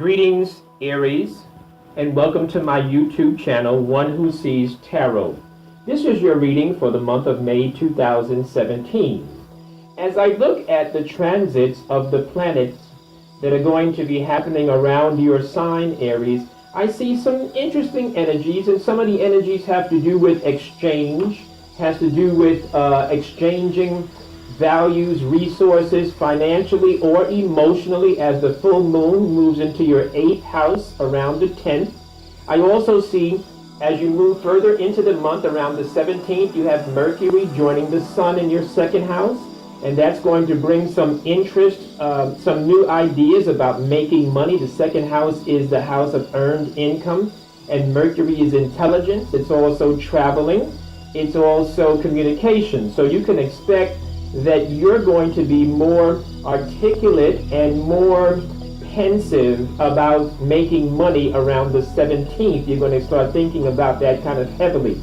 Greetings, Aries, and welcome to my YouTube channel, One Who Sees Tarot. This is your reading for the month of May 2017. As I look at the transits of the planets that are going to be happening around your sign, Aries, I see some interesting energies, and some of the energies have to do with exchange, has to do with exchanging values, resources, financially or emotionally, as the full moon moves into your 8th house around the 10th. I also see, as you move further into the month, around the 17th, you have Mercury joining the Sun in your 2nd house, and that's going to bring some interest, some new ideas about making money. The 2nd house is the house of earned income, and Mercury is intelligence. It's also traveling. It's also communication. So you can expect that you're going to be more articulate and more pensive about making money around the 17th. You're going to start thinking about that kind of heavily.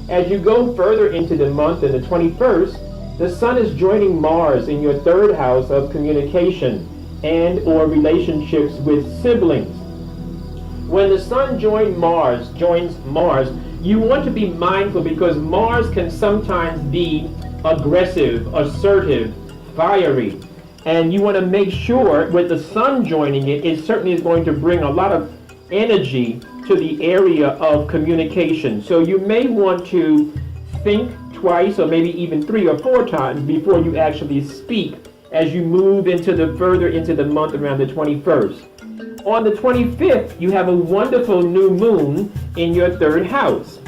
As you go further into the month, and the 21st, the Sun is joining Mars in your 3rd house of communication and or relationships with siblings. When the Sun joins Mars, you want to be mindful, because Mars can sometimes be aggressive, assertive, fiery, and you want to make sure with the Sun joining it, it certainly is going to bring a lot of energy to the area of communication. So you may want to think twice, or maybe even 3 or 4 times before you actually speak as you move further into the month around the 21st. On the 25th, you have a wonderful new moon in your 3rd house.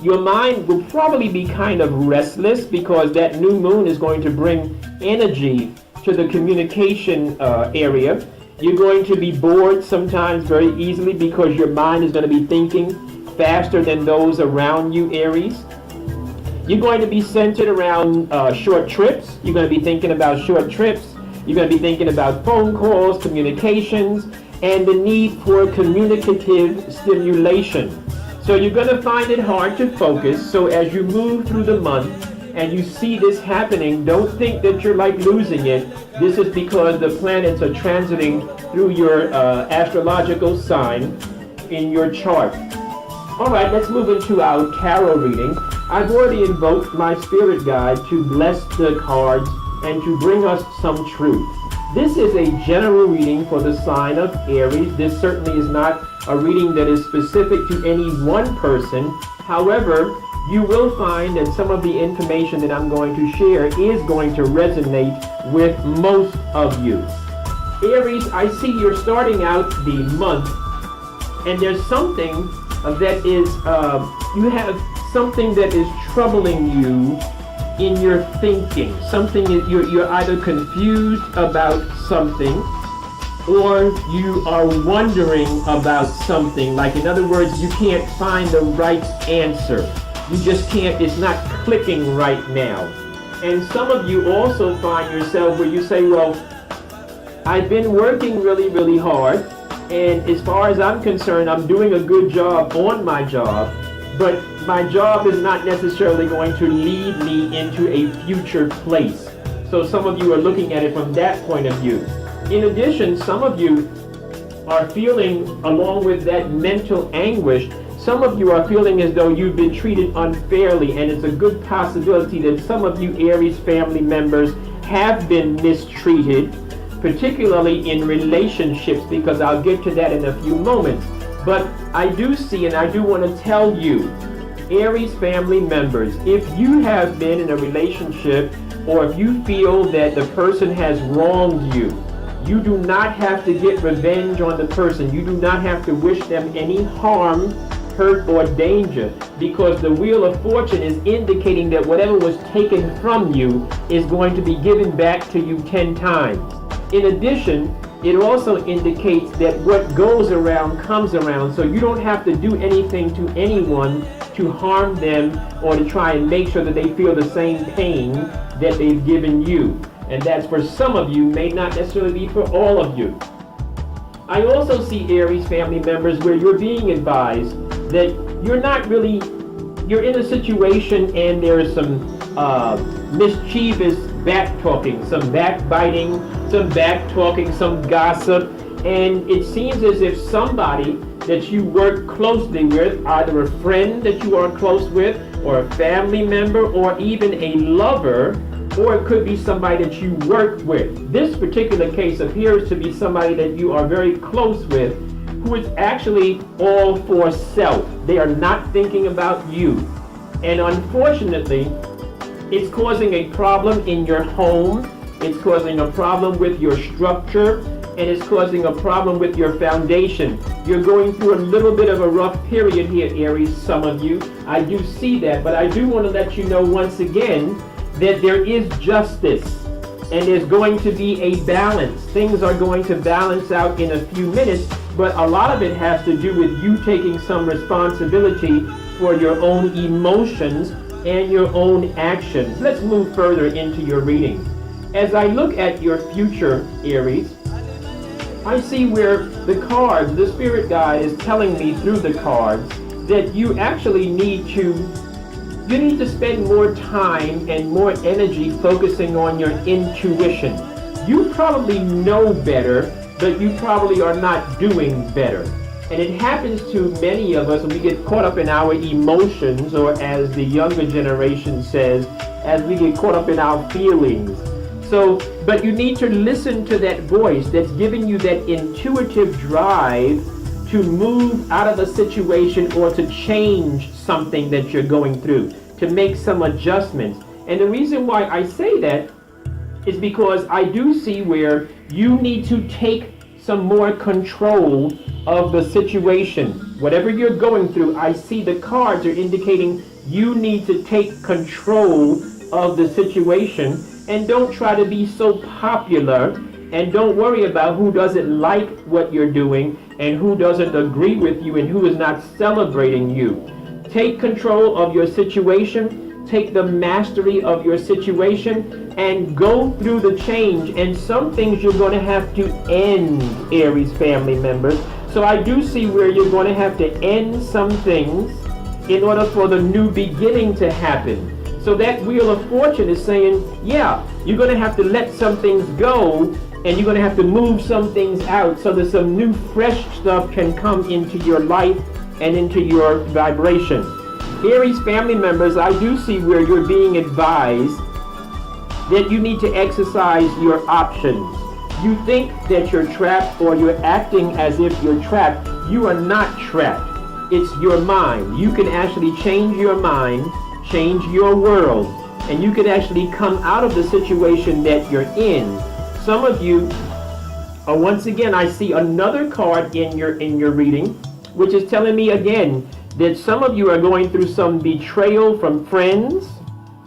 Your mind will probably be kind of restless, because that new moon is going to bring energy to the communication area. You're going to be bored sometimes very easily, because your mind is going to be thinking faster than those around you, Aries. You're going to be centered around short trips. You're going to be thinking about short trips. You're going to be thinking about phone calls, communications, and the need for communicative stimulation. So you're going to find it hard to focus. So as you move through the month and you see this happening, don't think that you're like losing it. This is because the planets are transiting through your astrological sign in your chart. All right, let's move into our tarot reading. I've already invoked my spirit guide to bless the cards and to bring us some truth. This is a general reading for the sign of Aries. This certainly is not a reading that is specific to any one person. However, you will find that some of the information that I'm going to share is going to resonate with most of you. Aries, I see you're starting out the month, and there's something that is, you have something that is troubling you in your thinking. Something that you're either confused about something, or you are wondering about something. Like, in other words, you can't find the right answer. You just can't, it's not clicking right now. And some of you also find yourself where you say, well, I've been working really, really hard, and as far as I'm concerned, I'm doing a good job on my job, but my job is not necessarily going to lead me into a future place. So some of you are looking at it from that point of view. In addition, some of you are feeling, along with that mental anguish, some of you are feeling as though you've been treated unfairly, and it's a good possibility that some of you Aries family members have been mistreated, particularly in relationships, because I'll get to that in a few moments. But I do see, and I do want to tell you, Aries family members, if you have been in a relationship, or if you feel that the person has wronged you, you do not have to get revenge on the person. You do not have to wish them any harm, hurt, or danger, because the Wheel of Fortune is indicating that whatever was taken from you is going to be given back to you 10 times. In addition, it also indicates that what goes around comes around, so you don't have to do anything to anyone to harm them or to try and make sure that they feel the same pain that they've given you. And that's for some of you, may not necessarily be for all of you. I also see Aries family members where you're being advised that you're in a situation and there's some mischievous back talking, some backbiting, some back talking, some gossip, And it seems as if somebody that you work closely with, either a friend that you are close with, or a family member, or even a lover, or it could be somebody that you work with. This particular case appears to be somebody that you are very close with, who is actually all for self. They are not thinking about you. And unfortunately, it's causing a problem in your home, it's causing a problem with your structure, and it's causing a problem with your foundation. You're going through a little bit of a rough period here, Aries, some of you. I do see that, but I do want to let you know once again that there is justice, and there's going to be a balance. Things are going to balance out in a few minutes, but a lot of it has to do with you taking some responsibility for your own emotions and your own actions. Let's move further into your reading. As I look at your future, Aries, I see where the cards, the spirit guide is telling me through the cards that you actually need to spend more time and more energy focusing on your intuition. You probably know better, but you probably are not doing better. And it happens to many of us when we get caught up in our emotions, or as the younger generation says, as we get caught up in our feelings. But you need to listen to that voice that's giving you that intuitive drive to move out of a situation or to change something that you're going through, to make some adjustments. And the reason why I say that is because I do see where you need to take some more control of the situation. Whatever you're going through, I see the cards are indicating you need to take control of the situation. And don't try to be so popular, and don't worry about who doesn't like what you're doing and who doesn't agree with you and who is not celebrating you. Take control of your situation, take the mastery of your situation, and go through the change. And some things you're going to have to end, Aries family members. So I do see where you're going to have to end some things in order for the new beginning to happen. So that Wheel of Fortune is saying, yeah, you're going to have to let some things go, and you're going to have to move some things out so that some new fresh stuff can come into your life and into your vibration. Aries family members, I do see where you're being advised that you need to exercise your options. You think that you're trapped, or you're acting as if you're trapped. You are not trapped. It's your mind. You can actually change your mind, change your world, and you can actually come out of the situation that you're in. Some of you, once again, I see another card in your reading, which is telling me again that some of you are going through some betrayal from friends,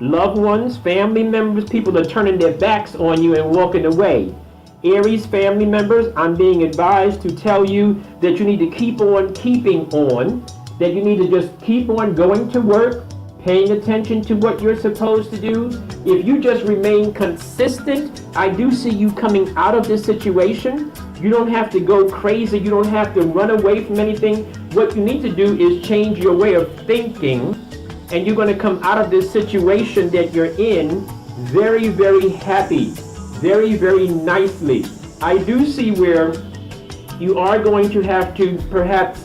loved ones, family members. People are turning their backs on you and walking away. Aries family members, I'm being advised to tell you that you need to keep on keeping on, that you need to just keep on going to work, paying attention to what you're supposed to do. If you just remain consistent, I do see you coming out of this situation. You don't have to go crazy. You don't have to run away from anything. What you need to do is change your way of thinking, and you're going to come out of this situation that you're in very, very happy, very, very nicely. I do see where you are going to have to perhaps,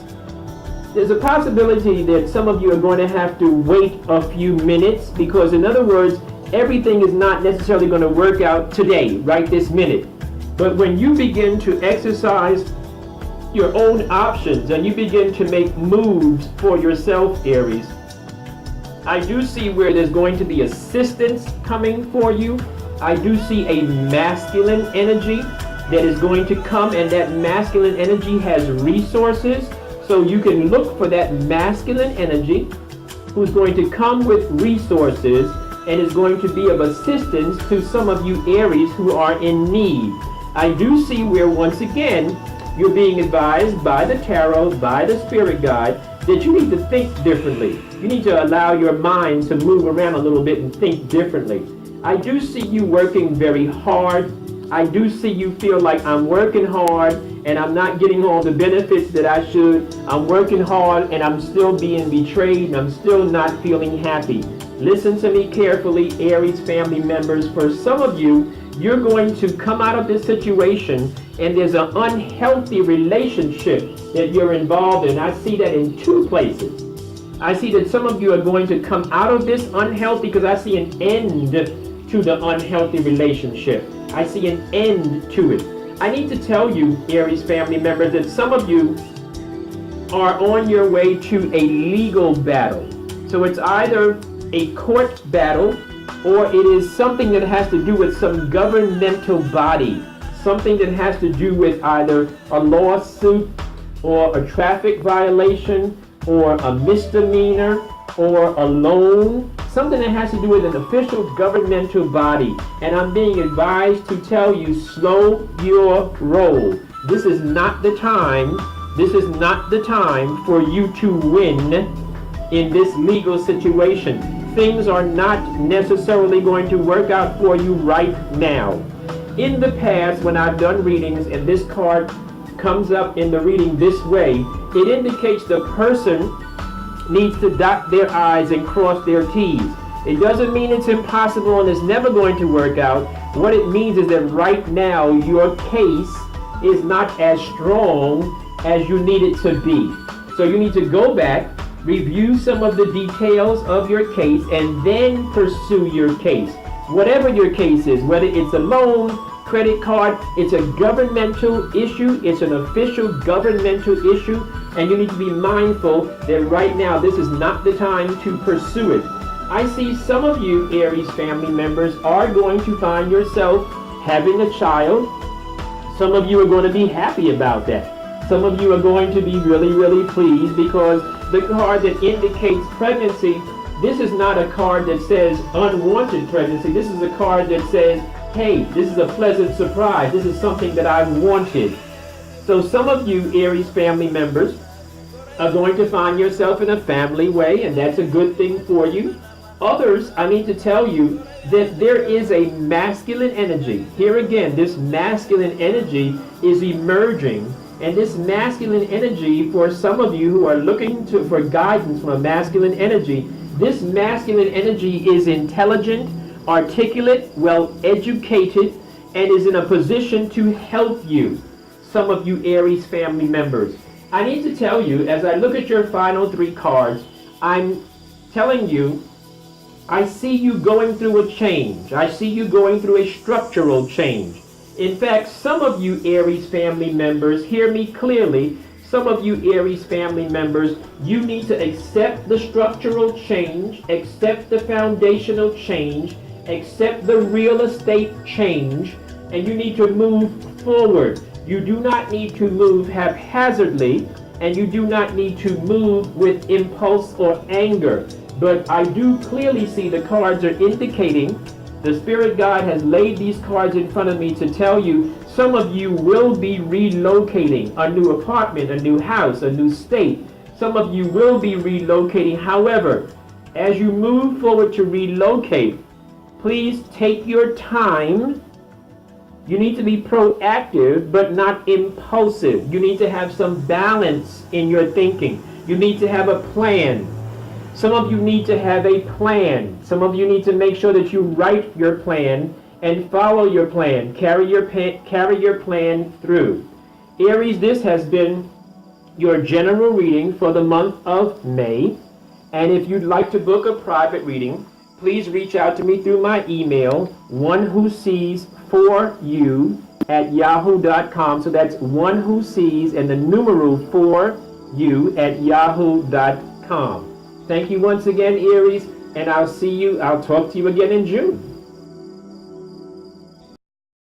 there's a possibility that some of you are going to have to wait a few minutes, because in other words, everything is not necessarily going to work out today, right this minute. But when you begin to exercise your own options and you begin to make moves for yourself, Aries, I do see where there's going to be assistance coming for you. I do see a masculine energy that is going to come, and that masculine energy has resources. So you can look for that masculine energy who's going to come with resources and is going to be of assistance to some of you Aries who are in need. I do see where, once again, you're being advised by the tarot, by the spirit guide, that you need to think differently. You need to allow your mind to move around a little bit and think differently. I do see you working very hard. I do see you feel like, I'm working hard and I'm not getting all the benefits that I should. I'm working hard and I'm still being betrayed and I'm still not feeling happy. Listen to me carefully, Aries family members. For some of you, You're going to come out of this situation, and there's an unhealthy relationship that you're involved in. I see that in two places. I see that some of you are going to come out of this unhealthy, because I see an end to the unhealthy relationship. I see an end to it. I need to tell you, Aries family members, that some of you are on your way to a legal battle. So it's either a court battle, or it is something that has to do with some governmental body, something that has to do with either a lawsuit or a traffic violation or a misdemeanor or a loan, something that has to do with an official governmental body. And I'm being advised to tell you, slow your roll. This is not the time. This is not the time for you to win in this legal situation. Things are not necessarily going to work out for you right now. In the past, when I've done readings and this card comes up in the reading this way, it indicates the person needs to dot their I's and cross their T's. It doesn't mean it's impossible and it's never going to work out. What it means is that right now your case is not as strong as you need it to be. So you need to go back, review some of the details of your case, and then pursue your case. Whatever your case is, whether it's a loan, credit card, it's a governmental issue, it's an official governmental issue, and you need to be mindful that right now this is not the time to pursue it. I see some of you Aries family members are going to find yourself having a child. Some of you are going to be happy about that. Some of you are going to be really, really pleased, because the card that indicates pregnancy, this is not a card that says unwanted pregnancy. This is a card that says, hey, this is a pleasant surprise. This is something that I wanted. So some of you Aries family members are going to find yourself in a family way, and that's a good thing for you. Others, I need to tell you that there is a masculine energy. Here again, this masculine energy is emerging. And this masculine energy, for some of you who are looking for guidance from a masculine energy, this masculine energy is intelligent, articulate, well educated, and is in a position to help you. Some of you Aries family members, I need to tell you, as I look at your final three cards, I'm telling you, I see you going through a change. I see you going through a structural change. In fact, some of you Aries family members, hear me clearly, some of you Aries family members, you need to accept the structural change, accept the foundational change, accept the real estate change, and you need to move forward. You do not need to move haphazardly, and you do not need to move with impulse or anger. But I do clearly see the cards are indicating, the Spirit God has laid these cards in front of me to tell you, some of you will be relocating a new apartment, a new house, a new state. Some of you will be relocating. However, as you move forward to relocate, please take your time. You need to be proactive, but not impulsive. You need to have some balance in your thinking. You need to have a plan. Some of you need to have a plan. Some of you need to make sure that you write your plan and follow your plan. Carry your plan through. Aries, this has been your general reading for the month of May. And if you'd like to book a private reading, please reach out to me through my email, onewhosees4you@yahoo.com. So that's onewhosees and the numeral 4you@yahoo.com. Thank you once again, Aries, and I'll talk to you again in June.